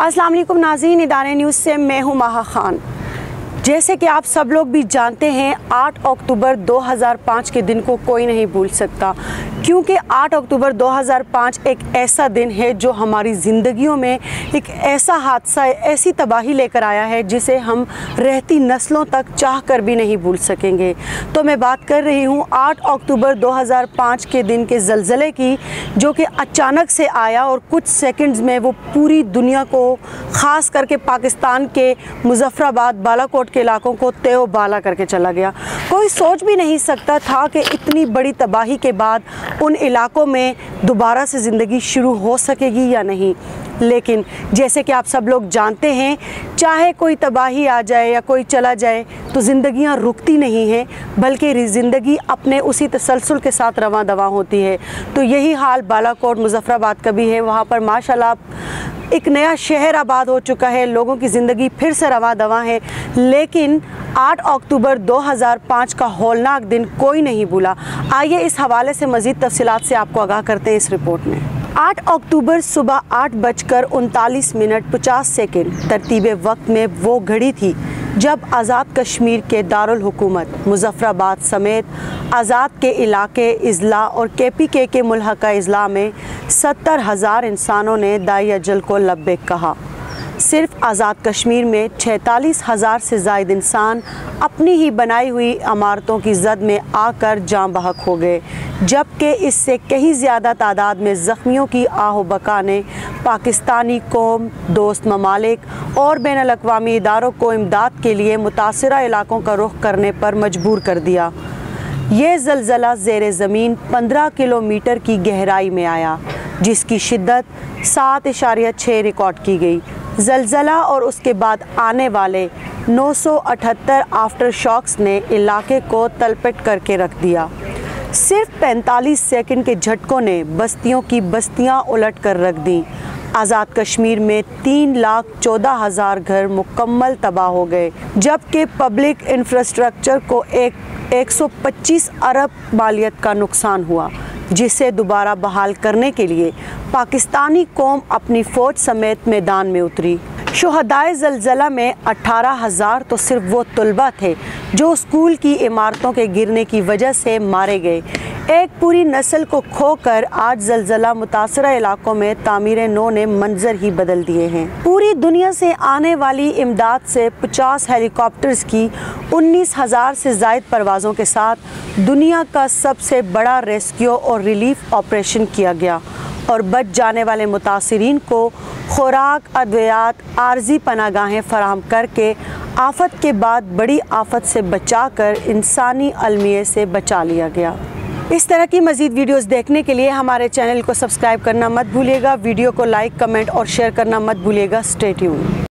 अस्सलाम वालेकुम नाज़रीन, इदारे न्यूज़ से मैं हूँ माहा खान। जैसे कि आप सब लोग भी जानते हैं, 8 अक्टूबर 2005 के दिन को कोई नहीं भूल सकता, क्योंकि 8 अक्टूबर 2005 एक ऐसा दिन है जो हमारी ज़िंदगियों में एक ऐसा हादसा, ऐसी तबाही लेकर आया है जिसे हम रहती नस्लों तक चाह कर भी नहीं भूल सकेंगे। तो मैं बात कर रही हूँ 8 अक्टूबर 2005 के दिन के ज़लज़ले की, जो कि अचानक से आया और कुछ सेकंड्स में वो पूरी दुनिया को, ख़ास करके पाकिस्तान के मुज़फ़्फ़राबाद, बालाकोट के इलाकों को तेओबाला करके चला गया। कोई सोच भी नहीं सकता था कि इतनी बड़ी तबाही के बाद उन इलाकों में दोबारा से ज़िंदगी शुरू हो सकेगी या नहीं। लेकिन जैसे कि आप सब लोग जानते हैं, चाहे कोई तबाही आ जाए या कोई चला जाए तो ज़िंदगियां रुकती नहीं हैं, बल्कि ज़िंदगी अपने उसी तसलसल के साथ रवां दवां होती है। तो यही हाल बालाकोट, मुज़फ़्फ़राबाद का भी है। वहाँ पर माशाल्लाह एक नया शहर आबाद हो चुका है, लोगों की ज़िंदगी फिर से रवां दवां है। लेकिन 8 अक्टूबर 2005 का हौलनाक दिन कोई नहीं भूला। आइए इस हवाले से मज़ीद तफ़सीलात से आपको आगाह करते हैं इस रिपोर्ट में। 8 अक्टूबर सुबह 8:39:50 तरतीब वक्त में वो घड़ी थी जब आज़ाद कश्मीर के दारुल हुकूमत मुज़फ़्फ़राबाद समेत आज़ाद के इलाके इज़ला और KPK के मुल्हका इज़ला में 70,000 इंसानों ने दाई अजल को लब्बैक कहा। सिर्फ आज़ाद कश्मीर में 46,000 से ज़ायद इंसान अपनी ही बनाई हुई इमारतों की जद में आकर जाँ बहक हो गए, जबकि इससे कहीं ज़्यादा तादाद में ज़ख्मियों की आहो बका ने पाकिस्तानी कौम, दोस्त ममालिक और बैनुल-अक़वामी इदारों को इमदाद के लिए मुतासिरा इलाकों का रुख करने पर मजबूर कर दिया। ये ज़लज़ला ज़ेरे ज़मीन 15 किलोमीटर की गहराई में आया, जिसकी शिद्दत 7.6 रिकॉर्ड की गई। ज़लज़ला और उसके बाद आने वाले 978 आफ्टर शॉक्स ने इलाके को तलपट करके रख दिया। सिर्फ 45 सेकंड के झटकों ने बस्तियों की बस्तियां उलट कर रख दी। आज़ाद कश्मीर में 3,14,000 घर मुकम्मल तबाह हो गए, जबकि पब्लिक इंफ्रास्ट्रक्चर को 125 अरब मालियत का नुकसान हुआ, जिसे दोबारा बहाल करने के लिए पाकिस्तानी कौम अपनी फ़ौज समेत मैदान में उतरी। शुहदाए ज़लज़ला में 18,000 तो सिर्फ वो तलबा थे जो स्कूल की इमारतों के गिरने की वजह से मारे गए। एक पूरी नस्ल को खोकर आज ज़लज़ला मुतासरा इलाकों में तामीर नो ने मंजर ही बदल दिए हैं। पूरी दुनिया से आने वाली इमदाद से 50 हेलीकॉप्टर्स की 19,000 से ज़ायद परवाज़ों के साथ दुनिया का सबसे बड़ा रेस्क्यू और रिलीफ ऑपरेशन किया गया और बच जाने वाले मुतासिरीन को खुराक, अद्वियात, आर्जी पनागाहें फराहम करके आफत के बाद बड़ी आफत से बचाकर इंसानी अलमिये से बचा लिया गया। इस तरह की मज़ीद वीडियोस देखने के लिए हमारे चैनल को सब्सक्राइब करना मत भूलिएगा। वीडियो को लाइक, कमेंट और शेयर करना मत भूलिएगा। Stay tuned.